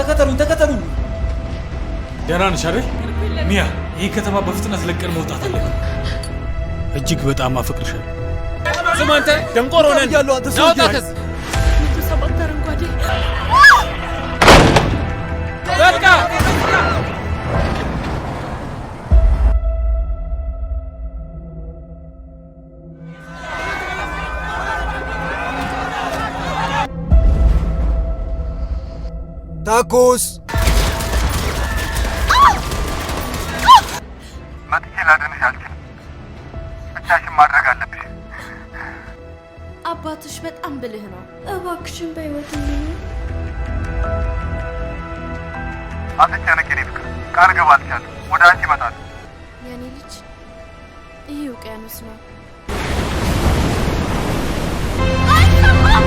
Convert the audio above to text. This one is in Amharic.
ተከተሉኝ ደህና ነሽ አይደል ሚያ ይሄ ከተማ በፍጥነት ለቀን መውጣት አለብን እጅግ በጣም አፈቅርሻለሁ ስማ አንተ ደንቆሮ ነህ ናውጣተስ ሰባት አረንጓዴ በቃ ታኩስ መጥቼ ላድንሽ አልችልም። ብቻሽን ማድረግ አለብሽ። አባትሽ በጣም ብልህ ነው። እባክሽን በህይወት ነው። አትጨነቂ የኔ ፍቅር፣ ቃል ገባልሻለሁ። ወደ አንቺ እመጣለሁ። የኔ ልጅ ይህ ውቅያኖስ ነው። አይሰማም!